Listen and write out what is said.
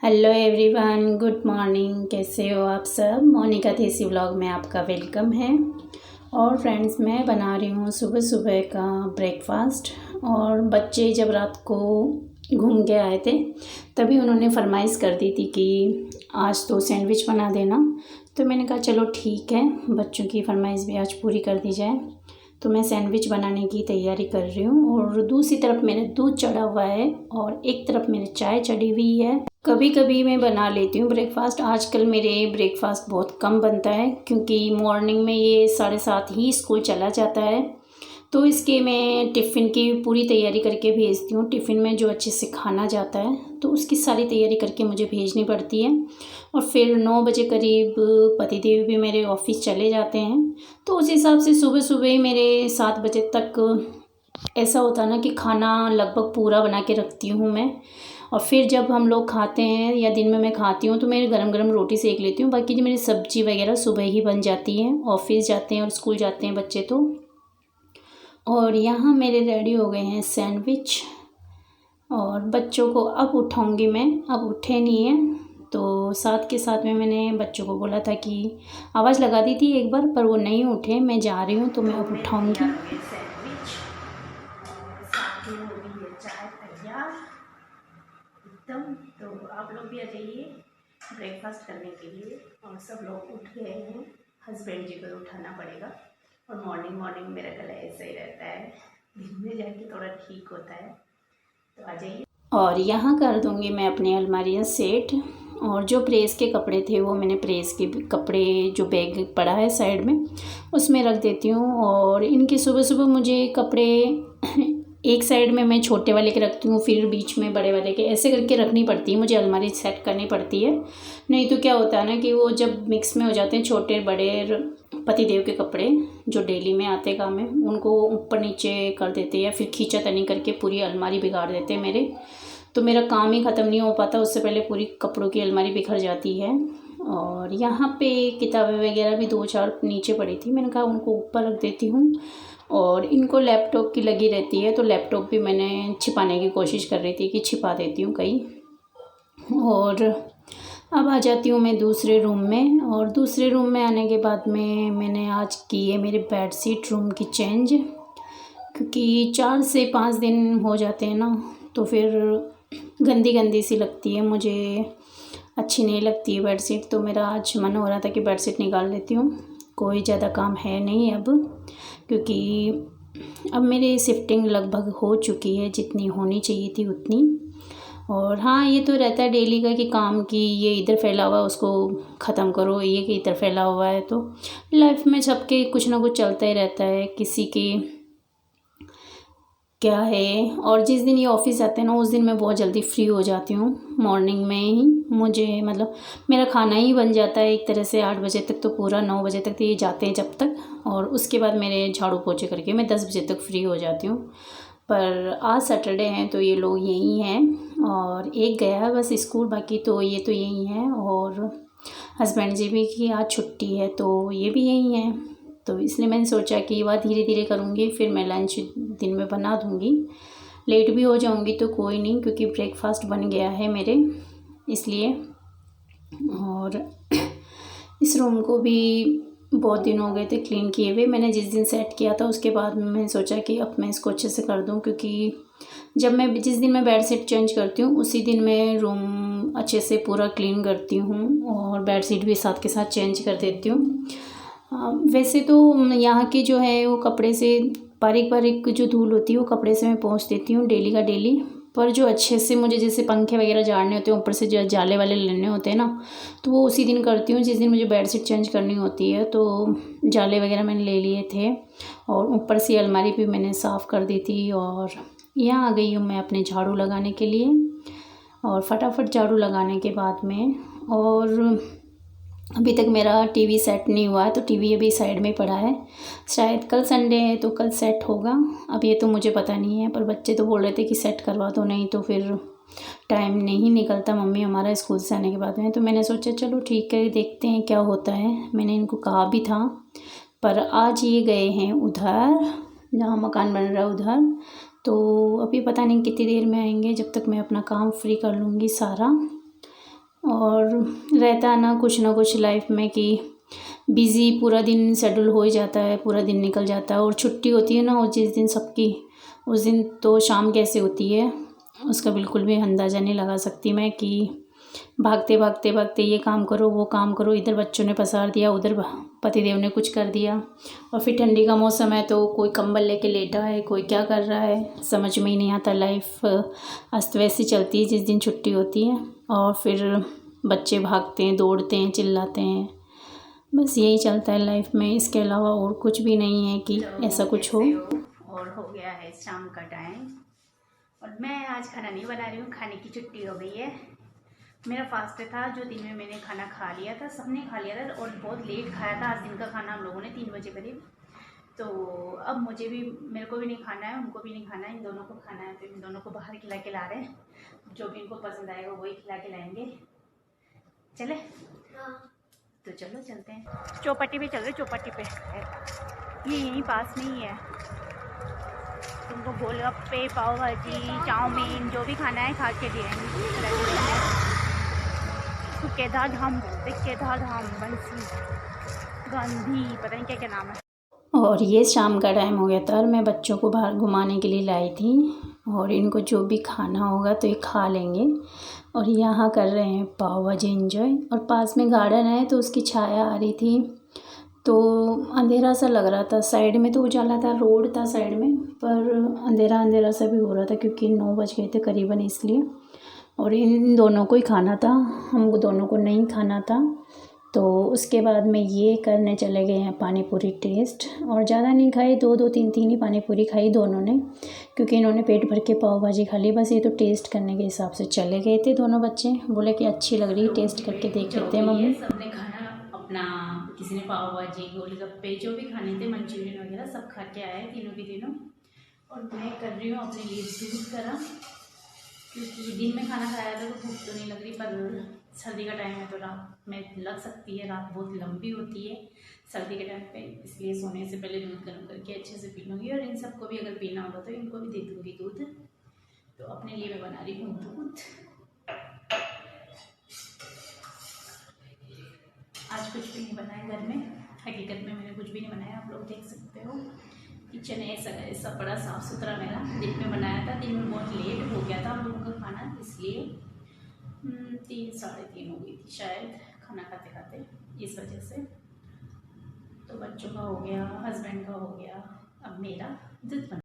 Hello everyone, good morning. कैसे हो आप सब? मोनिका देसी व्लॉग में आपका वेलकम है। और फ्रेंड्स, मैं बना रही हूँ सुबह सुबह का ब्रेकफास्ट। और बच्चे जब रात को घूम के आए थे तभी उन्होंने फरमाइश कर दी थी कि आज तो सैंडविच बना देना। तो मैंने कहा चलो ठीक है, बच्चों की फरमाइश भी आज पूरी कर दी जाए। तो मैं सैंडविच बनाने की तैयारी कर रही हूँ और दूसरी तरफ मेरा दूध चढ़ा हुआ है और एक तरफ मेरी चाय चढ़ी हुई है। कभी कभी मैं बना लेती हूँ ब्रेकफास्ट। आजकल मेरे ब्रेकफास्ट बहुत कम बनता है क्योंकि मॉर्निंग में ये 7:30 ही स्कूल चला जाता है। तो इसके मैं टिफ़िन की पूरी तैयारी करके भेजती हूँ। टिफ़िन में जो अच्छे से खाना जाता है तो उसकी सारी तैयारी करके मुझे भेजनी पड़ती है। और फिर 9 बजे करीब पतिदेव भी मेरे ऑफिस चले जाते हैं। तो उस हिसाब से सुबह सुबह ही मेरे 7 बजे तक ऐसा होता है ना कि खाना लगभग पूरा बना के रखती हूँ मैं। और फिर जब हम लोग खाते हैं या दिन में मैं खाती हूँ तो मैं गरम गरम रोटी सेक लेती हूँ। बाकी जो मेरी सब्ज़ी वगैरह सुबह ही बन जाती है। ऑफिस जाते हैं और स्कूल जाते हैं बच्चे तो। और यहाँ मेरे रेडी हो गए हैं सैंडविच। और बच्चों को अब उठाऊँगी मैं, अब उठे नहीं हैं तो साथ के साथ में मैंने बच्चों को बोला था कि आवाज़ लगा दी थी एक बार, पर वो नहीं उठे। मैं जा रही हूँ तो मैं अब उठाऊँगी। एकदम तो आप लोग भी आ जाइए ब्रेकफास्ट करने के लिए। और सब लोग उठ गए हैं, हस्बैंड जी को उठाना पड़ेगा। और मॉर्निंग मॉर्निंग मेरा गला ऐसा ही रहता है, दिन में जाके थोड़ा ठीक होता है। तो आ जाइए। और यहाँ कर दूँगी मैं अपनी अलमारियाँ सेट। और जो प्रेस के कपड़े थे वो मैंने प्रेस के कपड़े जो बैग पड़ा है साइड में उसमें रख देती हूँ। और इनके सुबह सुबह मुझे कपड़े एक साइड में मैं छोटे वाले के रखती हूँ, फिर बीच में बड़े वाले के, ऐसे करके रखनी पड़ती है मुझे। अलमारी सेट करनी पड़ती है, नहीं तो क्या होता है ना कि वो जब मिक्स में हो जाते हैं छोटे बड़े पतिदेव के कपड़े जो डेली में आते काम में, उनको ऊपर नीचे कर देते हैं या फिर खींचातानी करके पूरी अलमारी बिगाड़ देते हैं मेरे। तो मेरा काम ही ख़त्म नहीं हो पाता, उससे पहले पूरी कपड़ों की अलमारी बिखर जाती है। और यहाँ पे किताबें वगैरह भी 2-4 नीचे पड़ी थी, मैंने कहा उनको ऊपर रख देती हूँ। और इनको लैपटॉप की लगी रहती है तो लैपटॉप भी मैंने छिपाने की कोशिश कर रही थी कि छिपा देती हूँ कहीं। और अब आ जाती हूँ मैं दूसरे रूम में। और दूसरे रूम में आने के बाद में मैंने आज की है मेरे बेडशीट रूम की चेंज, क्योंकि 4 से 5 दिन हो जाते हैं ना तो फिर गंदी गंदी सी लगती है, मुझे अच्छी नहीं लगती है बेडशीट। तो मेरा आज मन हो रहा था कि बेडशीट निकाल लेती हूँ। कोई ज़्यादा काम है नहीं अब, क्योंकि अब मेरी शिफ्टिंग लगभग हो चुकी है, जितनी होनी चाहिए थी उतनी। और हाँ, ये तो रहता है डेली का कि काम की ये इधर फैला हुआ है उसको ख़त्म करो, ये कि इधर फैला हुआ है। तो लाइफ में सबके कुछ ना कुछ चलता ही रहता है, किसी की क्या है। और जिस दिन ये ऑफिस आते हैं ना उस दिन मैं बहुत जल्दी फ्री हो जाती हूँ। मॉर्निंग में ही मुझे मतलब मेरा खाना ही बन जाता है एक तरह से 8 बजे तक, तो पूरा 9 बजे तक तो ये जाते हैं जब तक। और उसके बाद मेरे झाड़ू पोछे करके मैं 10 बजे तक फ्री हो जाती हूँ। पर आज सैटरडे हैं तो ये लोग यहीं हैं और एक गया है बस स्कूल, बाकी तो ये तो यहीं हैं। और हस्बैंड जी भी की आज छुट्टी है तो ये भी यहीं हैं। तो इसलिए मैंने सोचा कि वह धीरे धीरे करूँगी, फिर मैं लंच दिन में बना दूँगी। लेट भी हो जाऊँगी तो कोई नहीं, क्योंकि ब्रेकफास्ट बन गया है मेरे, इसलिए। और इस रूम को भी बहुत दिन हो गए थे क्लीन किए हुए। मैंने जिस दिन सेट किया था उसके बाद में मैंने सोचा कि अब मैं इसको अच्छे से कर दूँ, क्योंकि जिस दिन मैं बेडशीट चेंज करती हूँ उसी दिन मैं रूम अच्छे से पूरा क्लीन करती हूँ और बेडशीट भी साथ के साथ चेंज कर देती हूँ। वैसे तो यहाँ की जो है वो कपड़े से बारीक बारीक जो धूल होती है वो कपड़े से मैं पोंछ देती हूँ डेली का डेली। पर जो अच्छे से मुझे जैसे पंखे वगैरह झाड़ने होते हैं, ऊपर से जो जाले वाले लेने होते हैं ना, तो वो उसी दिन करती हूँ जिस दिन मुझे बेडशीट चेंज करनी होती है। तो जाले वगैरह मैंने ले लिए थे और ऊपर से अलमारी भी मैंने साफ़ कर दी थी। और यहाँ आ गई हूँ मैं अपने झाड़ू लगाने के लिए। और फटाफट झाड़ू लगाने के बाद में, और अभी तक मेरा टीवी सेट नहीं हुआ है तो टीवी अभी साइड में पड़ा है। शायद कल संडे है तो कल सेट होगा, अब ये तो मुझे पता नहीं है। पर बच्चे तो बोल रहे थे कि सेट करवा दो, नहीं तो फिर टाइम नहीं निकलता मम्मी हमारा स्कूल से आने के बाद में। तो मैंने सोचा चलो ठीक है, देखते हैं क्या होता है। मैंने इनको कहा भी था, पर आज ये गए हैं उधर जहाँ मकान बन रहा है उधर। तो अभी पता नहीं कितनी देर में आएंगे, जब तक मैं अपना काम फ्री कर लूँगी सारा। और रहता है ना कुछ लाइफ में कि बिज़ी पूरा दिन शेड्यूल हो ही जाता है, पूरा दिन निकल जाता है। और छुट्टी होती है ना, और जिस दिन सबकी, उस दिन तो शाम कैसे होती है उसका बिल्कुल भी अंदाज़ा नहीं लगा सकती मैं कि भागते भागते भागते ये काम करो वो काम करो, इधर बच्चों ने पसार दिया, उधर पतिदेव ने कुछ कर दिया। और फिर ठंडी का मौसम है तो कोई कंबल लेके लेटा है, कोई क्या कर रहा है, समझ में ही नहीं आता। लाइफ अस्त व्यस्त चलती है जिस दिन छुट्टी होती है। और फिर बच्चे भागते हैं, दौड़ते हैं, चिल्लाते हैं, बस यही चलता है लाइफ में। इसके अलावा और कुछ भी नहीं है कि तो ऐसा कुछ हो। और हो गया है शाम का टाइम, और मैं आज खाना नहीं बना रही हूँ, खाने की छुट्टी हो गई है। मेरा फास्ट था, जो दिन में मैंने खाना खा लिया था, सबने खा लिया था और बहुत लेट खाया था आज दिन का खाना हम लोगों ने 3 बजे करीब। तो अब मुझे भी, मेरे को भी नहीं खाना है, उनको भी नहीं खाना है, इन दोनों को खाना है। तो इन दोनों को बाहर खिला के ला रहे हैं, जो भी इनको पसंद आएगा वही खिला के लाएंगे। चले? तो चलो चलते हैं। चौपाटी पे चल रहे, चौपाटी पे ये यहीं पास में ही है। तुमको गोलगप्पे, पाव भाजी, चाउमीन जो भी खाना है खा के लिए तो केदार धाम बोलते, केदार धाम बंसी गांधी, पता नहीं क्या क्या नाम है। और ये शाम का टाइम हो गया था और मैं बच्चों को बाहर घुमाने के लिए लाई थी। और इनको जो भी खाना होगा तो ये खा लेंगे। और यहाँ कर रहे हैं पाव भाजी एंजॉय। और पास में गार्डन है तो उसकी छाया आ रही थी, तो अंधेरा सा लग रहा था। साइड में तो उजाला था, रोड था साइड में, पर अंधेरा अंधेरा सा भी हो रहा था क्योंकि 9 बज गए थे करीबन, इसलिए। और इन दोनों को ही खाना था, हम दोनों को नहीं खाना था। तो उसके बाद में ये करने चले गए हैं पानी पूरी टेस्ट। और ज़्यादा नहीं खाई, 2-2 3-3 ही पानी पूरी खाई दोनों ने, क्योंकि इन्होंने पेट भर के पाव भाजी खा ली। बस ये तो टेस्ट करने के हिसाब से चले गए थे दोनों बच्चे, बोले कि अच्छी लग रही है, टेस्ट करके देख लेते हैं मम्मी। सबने खाना अपना, किसी ने पाव भाजी, गोलगप्पे, जो भी खाने थे, मंचूरियन वगैरह सब खा के आए तीनों के तीनों। और मैं कर रही हूँ अपने लिए दूध गर्म, क्योंकि दिन में खाना खाया था तो भूख तो नहीं लग रही, पर सर्दी का टाइम है तो रात में लग सकती है, रात बहुत लंबी होती है सर्दी के टाइम पे, इसलिए सोने से पहले दूध गर्म करके अच्छे से पी लूँगी। और इन सबको भी अगर पीना होगा तो इनको भी दे दूँगी दूध। तो अपने लिए मैं बना रही हूँ दूध। आज कुछ भी नहीं बनाया घर में, हकीकत में मैंने कुछ भी नहीं बनाया, आप लोग देख सकते हो। किचन ऐसा बड़ा साफ़ सुथरा मेरा दिन में बनाया था। दिन में बहुत लेट हो गया था हम लोगों का खाना, इसलिए 3-3:30 हो गई थी शायद खाना खाते खाते, इस वजह से। तो बच्चों का हो गया, हस्बैंड का हो गया, अब मेरा दूध बना।